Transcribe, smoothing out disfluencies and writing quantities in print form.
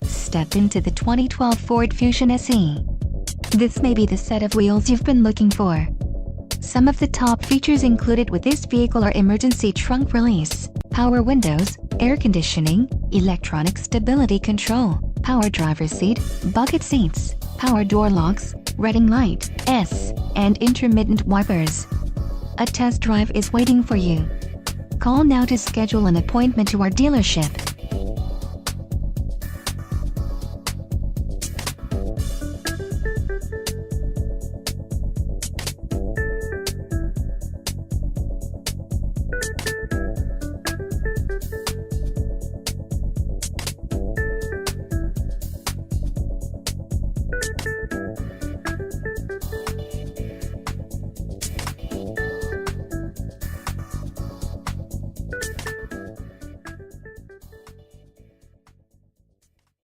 Step into the 2012 Ford Fusion SE. This may be the set of wheels you've been looking for. Some of the top features included with this vehicle are emergency trunk release, power windows, air conditioning, electronic stability control, power driver's seat, bucket seats, power door locks, reading light, and intermittent wipers. A test drive is waiting for you. Call now to schedule an appointment to our dealership.